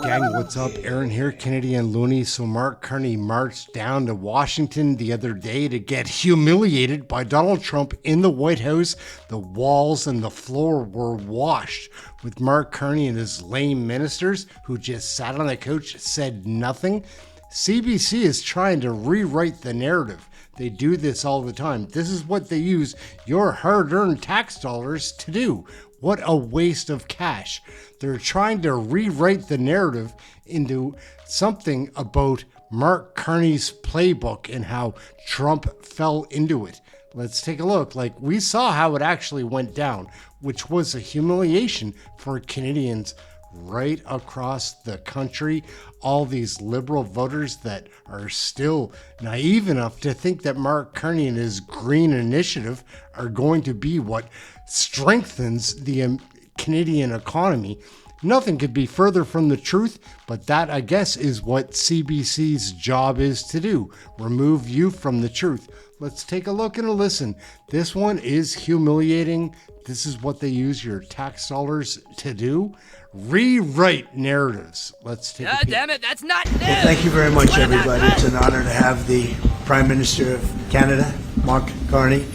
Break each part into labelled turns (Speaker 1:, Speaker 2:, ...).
Speaker 1: Gang, what's up? Aaron here, Canadian Looney. So Mark Carney marched down to Washington the other day to get humiliated by Donald Trump in the White House. The walls and the floor were washed with Mark Carney and his lame ministers who just sat on the couch, said nothing. CBC is trying to rewrite the narrative. They do this all the time. This is what they use your hard-earned tax dollars to do. What a waste of cash. They're trying to rewrite the narrative into something about Mark Carney's playbook and how Trump fell into it. Let's take a look. We saw how it actually went down, which was a humiliation for Canadians right across the country. All these liberal voters that are still naive enough to think that Mark Carney and his green initiative are going to be what strengthens the Canadian economy. Nothing could be further from the truth, but that, I guess, is what CBC's job is to do. Remove you from the truth. Let's take a look and a listen. This one is humiliating. This is what they use your tax dollars to do. Rewrite narratives. Let's take a peek.
Speaker 2: Damn it, that's not news.
Speaker 3: Well, thank you very much, everybody. It's an honor to have the Prime Minister of Canada, Mark Carney,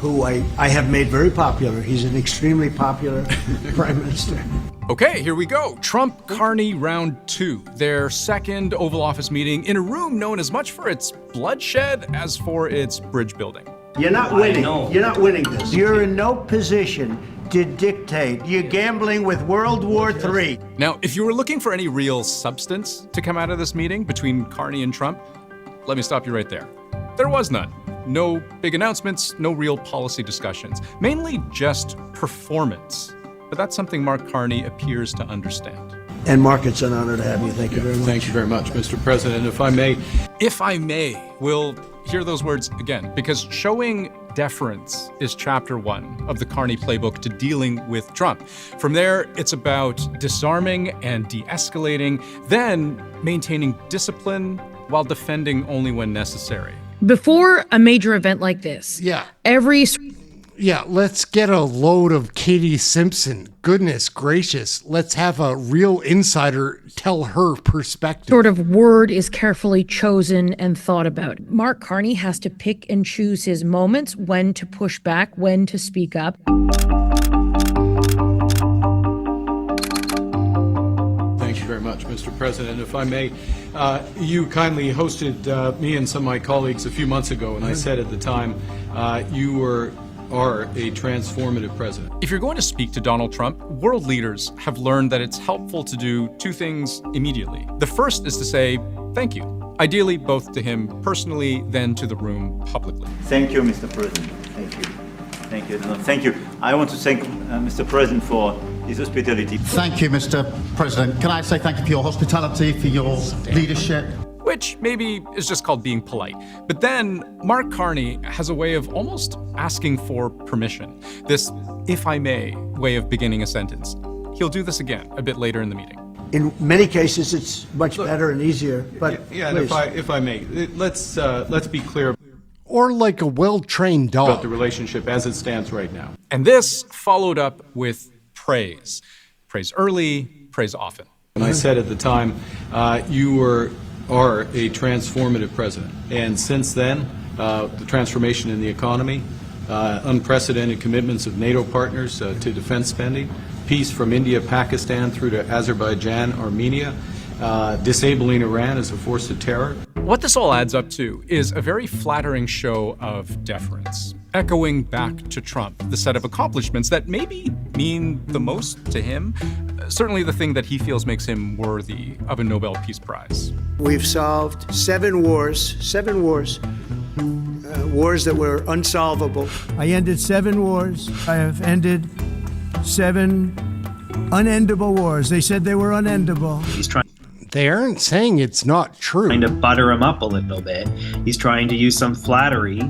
Speaker 3: who I have made very popular. He's an extremely popular Prime Minister.
Speaker 4: Okay, here we go. Trump-Carney round 2, their second Oval Office meeting in a room known as much for its bloodshed as for its bridge building.
Speaker 3: You're not winning. You're not winning this. You're in no position to dictate. You're gambling with World War III.
Speaker 4: Now, if you were looking for any real substance to come out of this meeting between Carney and Trump, let me stop you right there. There was none. No big announcements, no real policy discussions, mainly just performance. But that's something Mark Carney appears to understand.
Speaker 3: And Mark, it's an honor to have you. Thank you very much.
Speaker 5: Thank you very much, Mr. President. If I may,
Speaker 4: we'll hear those words again, because showing deference is chapter 1 of the Carney playbook to dealing with Trump. From there, it's about disarming and de-escalating, then maintaining discipline while defending only when necessary.
Speaker 6: Before a major event like this,
Speaker 1: let's get a load of Katie Simpson. Goodness gracious. Let's have a real insider tell her perspective.
Speaker 6: Sort of word is carefully chosen and thought about. Mark Carney has to pick and choose his moments, when to push back, when to speak up.
Speaker 5: Thank you very much, Mr. President. If I may, you kindly hosted me and some of my colleagues a few months ago, and I said at the time, you are a transformative president.
Speaker 4: If you're going to speak to Donald Trump, world leaders have learned that it's helpful to do two things immediately. The first is to say thank you, ideally both to him personally, then to the room publicly.
Speaker 7: Thank you, Mr. President. Thank you. Thank you. No, thank you. I want to thank Mr. President for his hospitality.
Speaker 8: Thank you, Mr. President. Can I say thank you for your hospitality, for your leadership?
Speaker 4: Which maybe is just called being polite. But then Mark Carney has a way of almost asking for permission. This, if I may, way of beginning a sentence. He'll do this again a bit later in the meeting.
Speaker 3: In many cases, it's much better and easier, but
Speaker 5: yeah,
Speaker 3: please.
Speaker 5: if I may, let's be clear.
Speaker 1: Or like a well-trained dog.
Speaker 5: About the relationship as it stands right now.
Speaker 4: And this followed up with praise. Praise early, praise often.
Speaker 5: And I said at the time, you are a transformative president. And since then, the transformation in the economy, unprecedented commitments of NATO partners to defense spending, peace from India, Pakistan through to Azerbaijan, Armenia, disabling Iran as a force of terror.
Speaker 4: What this all adds up to is a very flattering show of deference, echoing back to Trump the set of accomplishments that maybe mean the most to him, certainly the thing that he feels makes him worthy of a Nobel Peace Prize.
Speaker 3: We've solved 7 wars that were unsolvable.
Speaker 9: I ended 7 wars. I have ended 7 unendable wars. They said they were unendable.
Speaker 10: He's trying.
Speaker 1: They aren't saying it's not true.
Speaker 10: Trying to butter him up a little bit. He's trying to use some flattery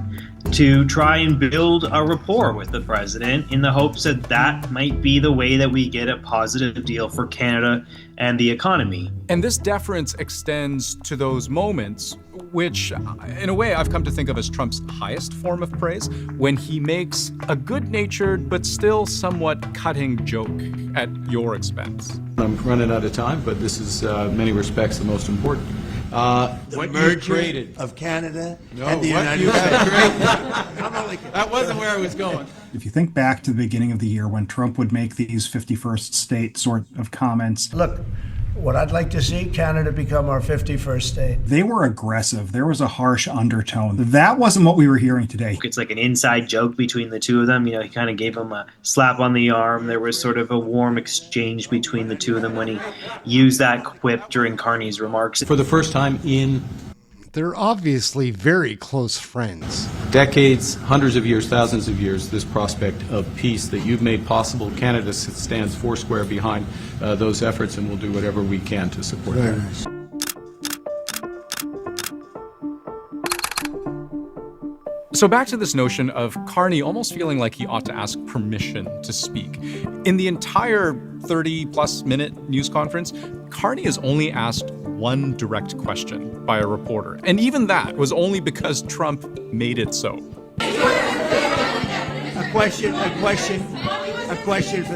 Speaker 10: to try and build a rapport with the president in the hopes that that might be the way that we get a positive deal for Canada and the economy.
Speaker 4: And this deference extends to those moments which in a way I've come to think of as Trump's highest form of praise, when he makes a good-natured but still somewhat cutting joke at your expense.
Speaker 5: I'm running out of time, but this is, in many respects, the most important.
Speaker 3: The merger of Canada and the United States.
Speaker 5: That wasn't where I was going.
Speaker 2: If you think back to the beginning of the year when Trump would make these 51st state sort of comments.
Speaker 9: Look, what I'd like to see, Canada become our 51st state.
Speaker 2: They were aggressive. There was a harsh undertone. That wasn't what we were hearing today.
Speaker 10: It's like an inside joke between the two of them. He kind of gave him a slap on the arm. There was sort of a warm exchange between the two of them when he used that quip during Carney's remarks.
Speaker 5: For the first time in
Speaker 1: They're obviously very close friends.
Speaker 5: decades, hundreds of years, thousands of years, this prospect of peace that you've made possible, Canada stands foursquare behind those efforts, and we'll do whatever we can to support
Speaker 3: Very
Speaker 5: that.
Speaker 3: nice.
Speaker 4: So back to this notion of Carney almost feeling like he ought to ask permission to speak. In the entire 30-plus minute news conference, Carney is only asked one direct question by a reporter. And even that was only because Trump made it so.
Speaker 3: A question for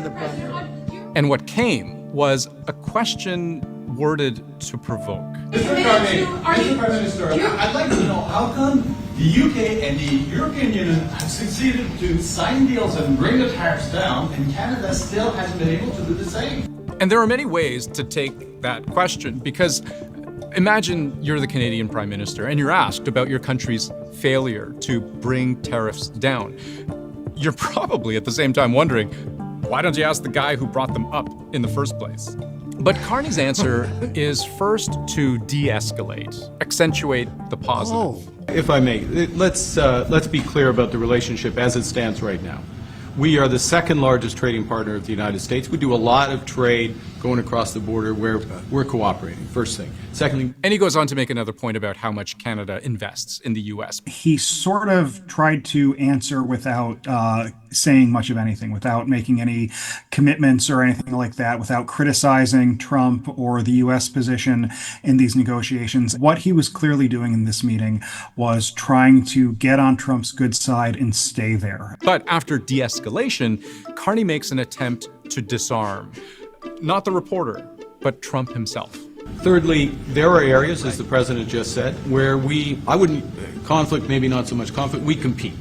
Speaker 3: the president.
Speaker 4: And what came was a question worded to provoke.
Speaker 11: Mr. Carney, Mr. Prime Minister, I'd like to know how come the UK and the European Union have succeeded to sign deals and bring the tariffs down, and Canada still hasn't been able to do the same?
Speaker 4: And there are many ways to take that question, because imagine you're the Canadian Prime Minister and you're asked about your country's failure to bring tariffs down. You're probably at the same time wondering, why don't you ask the guy who brought them up in the first place? But Carney's answer is first to de-escalate, accentuate the positive.
Speaker 5: If I may, let's be clear about the relationship as it stands right now. We are the second largest trading partner of the United States. We do a lot of trade going across the border where we're cooperating, first thing. Secondly,
Speaker 4: and he goes on to make another point about how much Canada invests in the U.S.
Speaker 2: He sort of tried to answer without saying much of anything, without making any commitments or anything like that, without criticizing Trump or the U.S. position in these negotiations. What he was clearly doing in this meeting was trying to get on Trump's good side and stay there.
Speaker 4: But after de-escalation, Carney makes an attempt to disarm. Not the reporter, but Trump himself.
Speaker 5: thirdly, there are areas, as the president just said, where conflict, maybe not so much conflict, we compete.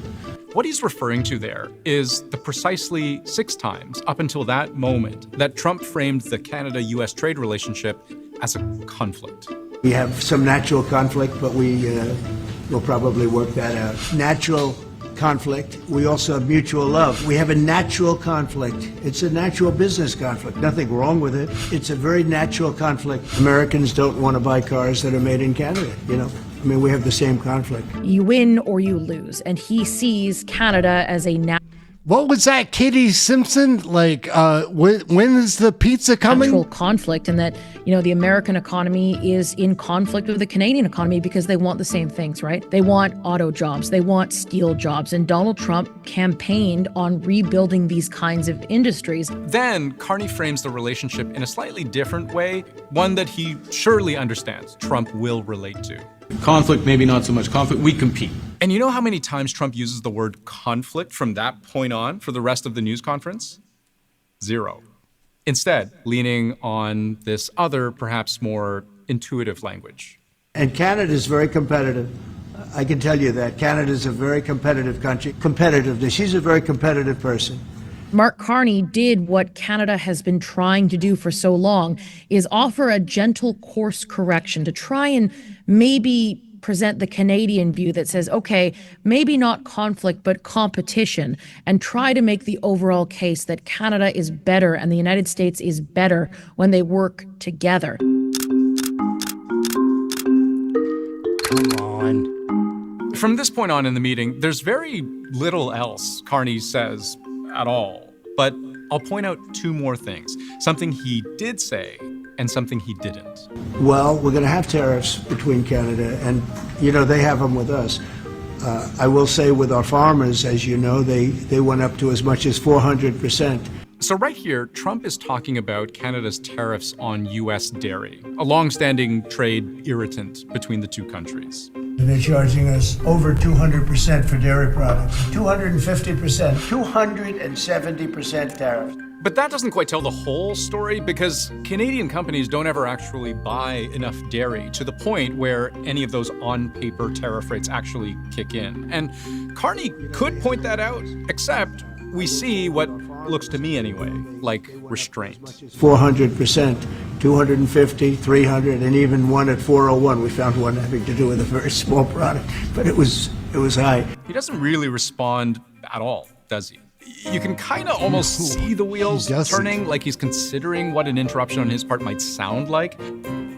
Speaker 4: What he's referring to there is the precisely 6 times up until that moment that Trump framed the Canada-U.S. trade relationship as a conflict.
Speaker 3: We have some natural conflict, but we'll probably work that out. Natural conflict. We also have mutual love. We have a natural conflict. It's a natural business conflict. Nothing wrong with it. It's a very natural conflict. Americans don't want to buy cars that are made in Canada, you know. I mean, we have the same conflict.
Speaker 6: You win or you lose. And he sees Canada as a
Speaker 1: What was that, Katie Simpson? Like, when is the pizza coming?
Speaker 6: natural conflict, and that, you know, the American economy is in conflict with the Canadian economy because they want the same things, right? They want auto jobs, they want steel jobs, and Donald Trump campaigned on rebuilding these kinds of industries.
Speaker 4: Then Carney frames the relationship in a slightly different way, one that he surely understands Trump will relate to.
Speaker 5: Conflict, maybe not so much conflict, we compete.
Speaker 4: And you know how many times Trump uses the word conflict from that point on for the rest of the news conference? 0. Instead, leaning on this other, perhaps more intuitive language.
Speaker 3: And Canada is very competitive. I can tell you that. Canada is a very competitive country. Competitiveness. She's a very competitive person.
Speaker 6: Mark Carney did what Canada has been trying to do for so long, is offer a gentle course correction to try and maybe present the Canadian view that says, okay, maybe not conflict, but competition, and try to make the overall case that Canada is better and the United States is better when they work together.
Speaker 1: Come on.
Speaker 4: From this point on in the meeting, there's very little else Carney says at all. But I'll point out 2 more things. Something he did say and something he didn't.
Speaker 3: Well, we're going to have tariffs between Canada and, you know, they have them with us. I will say with our farmers, as you know, they went up to as much as 400%.
Speaker 4: So right here, Trump is talking about Canada's tariffs on U.S. dairy, a long-standing trade irritant between the 2 countries.
Speaker 3: They're charging us over 200% for dairy products, 250%, 270% tariffs.
Speaker 4: But that doesn't quite tell the whole story, because Canadian companies don't ever actually buy enough dairy to the point where any of those on-paper tariff rates actually kick in. And Carney could point that out, except we see what looks to me anyway like restraint.
Speaker 3: 400%, 250, 300, and even one at 401. We found one having to do with a very small product, but it was high.
Speaker 4: He doesn't really respond at all, does he? You can kind of almost see the wheels turning, like he's considering what an interruption on his part might sound like.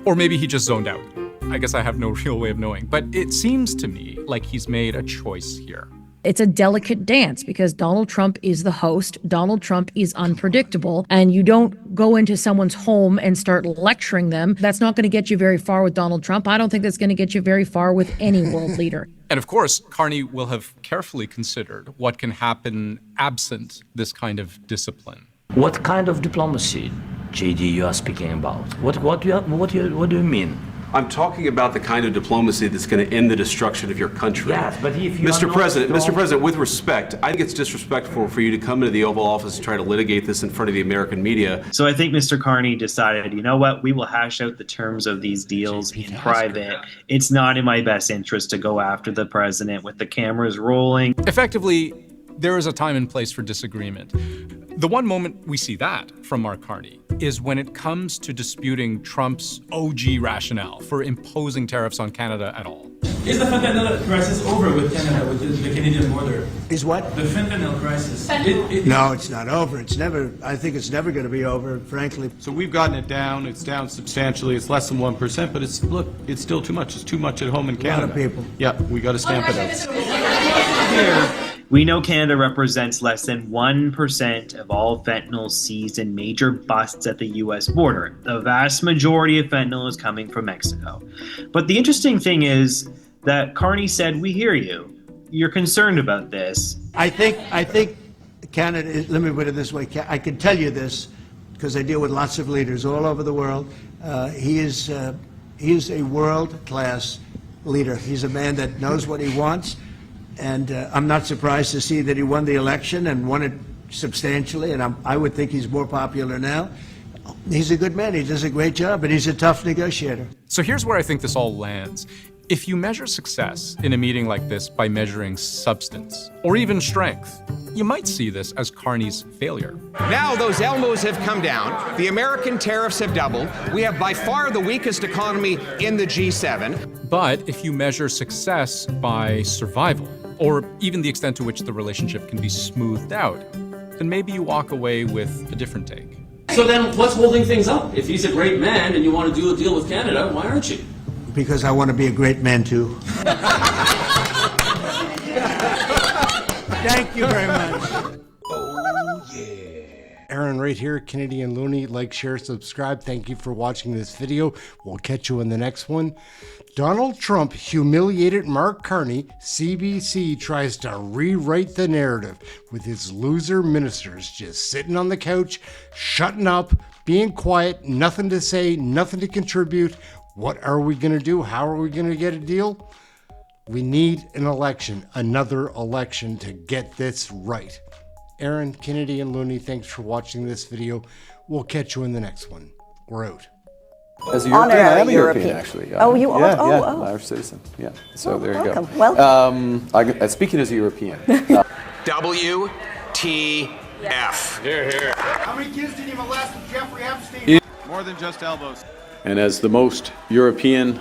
Speaker 4: Or maybe he just zoned out. I guess I have no real way of knowing. But it seems to me like he's made a choice here.
Speaker 6: It's a delicate dance because Donald Trump is the host. Donald Trump is unpredictable, and you don't go into someone's home and start lecturing them. That's not going to get you very far with Donald Trump. I don't think that's going to get you very far with any world leader.
Speaker 4: And of course, Carney will have carefully considered what can happen absent this kind of discipline.
Speaker 12: What kind of diplomacy, JD, you are speaking about? What do you mean?
Speaker 13: I'm talking about the kind of diplomacy that's going to end the destruction of your country.
Speaker 12: Yes, but if you
Speaker 13: Mr. President, with respect, I think it's disrespectful for you to come into the Oval Office and try to litigate this in front of the American media.
Speaker 10: So I think Mr. Carney decided, you know what, we will hash out the terms of these deals in private. It's not in my best interest to go after the president with the cameras rolling.
Speaker 4: Effectively, there is a time and place for disagreement. The one moment we see that from Mark Carney is when it comes to disputing Trump's OG rationale for imposing tariffs on Canada at all.
Speaker 11: Is the fentanyl crisis over with Canada, with the Canadian border?
Speaker 3: Is what?
Speaker 11: The fentanyl crisis.
Speaker 3: No, it's not over. I think it's never going to be over, frankly.
Speaker 5: So we've gotten it down. It's down substantially. It's less than 1%, but it's still too much. It's too much at home in Canada.
Speaker 3: A lot of people.
Speaker 5: Yeah, we got to stamp it out.
Speaker 10: We know Canada represents less than 1% of all fentanyl seized in major busts at the U.S. border. The vast majority of fentanyl is coming from Mexico. But the interesting thing is that Carney said, we hear you. You're concerned about this.
Speaker 3: I think Canada, let me put it this way, I can tell you this because I deal with lots of leaders all over the world. He is a world-class leader. He's a man that knows what he wants. And I'm not surprised to see that he won the election and won it substantially, and I would think he's more popular now. He's a good man. He does a great job, and he's a tough negotiator.
Speaker 4: So here's where I think this all lands. If you measure success in a meeting like this by measuring substance or even strength, you might see this as Carney's failure.
Speaker 14: Now those Elmos have come down. The American tariffs have doubled. We have by far the weakest economy in the G7.
Speaker 4: But if you measure success by survival, or even the extent to which the relationship can be smoothed out, then maybe you walk away with a different take.
Speaker 15: So then what's holding things up? If he's a great man and you want to do a deal with Canada, why aren't you?
Speaker 3: Because I want to be a great man, too. Thank you very much.
Speaker 1: Aaron right here, Canadian Looney. Like, share, subscribe. Thank you for watching this video. We'll catch you in the next one. Donald Trump humiliated Mark Carney. CBC tries to rewrite the narrative with his loser ministers just sitting on the couch, shutting up, being quiet, nothing to say, nothing to contribute. What are we going to do? How are we going to get a deal? We need an election, another election to get this right. Aaron, Canadian Looney, thanks for watching this video. We'll catch you in the next one. We're out.
Speaker 16: As a European, I am a European, actually.
Speaker 17: Oh, you are?
Speaker 16: Yeah,
Speaker 17: oh,
Speaker 16: yeah,
Speaker 17: oh.
Speaker 16: I'm Irish citizen. Yeah, so there you
Speaker 17: welcome.
Speaker 16: go.
Speaker 17: Welcome.
Speaker 16: Speaking as a European.
Speaker 14: WTF.
Speaker 11: Here, here.
Speaker 8: How many kids did you molest with Jeffrey Epstein?
Speaker 5: More than just elbows.
Speaker 16: And as the most European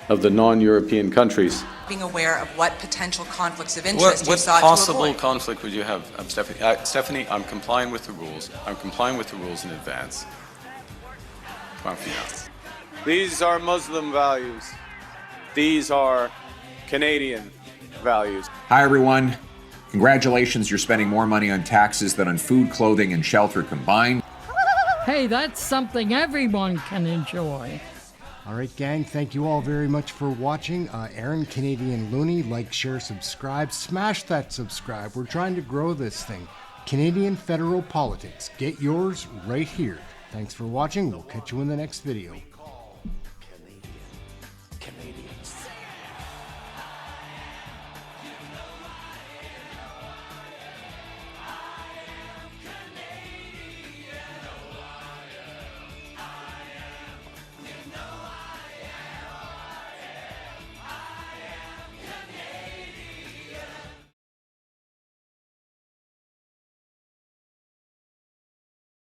Speaker 16: of the non-European countries.
Speaker 18: Being aware of what potential conflicts of interest you sought
Speaker 19: What
Speaker 18: to
Speaker 19: possible
Speaker 18: avoid.
Speaker 19: conflict would you have, Stephanie? Stephanie, I'm complying with the rules. I'm complying with the rules in advance. Confiance.
Speaker 20: These are Muslim values. These are Canadian values.
Speaker 21: Hi, everyone. Congratulations, you're spending more money on taxes than on food, clothing, and shelter combined.
Speaker 22: Hey, that's something everyone can enjoy.
Speaker 1: All right, gang, thank you all very much for watching. Aaron, Canadian Looney, like, share, subscribe. Smash that subscribe. We're trying to grow this thing. Canadian Federal Politics. Get yours right here. Thanks for watching. We'll catch you in the next video.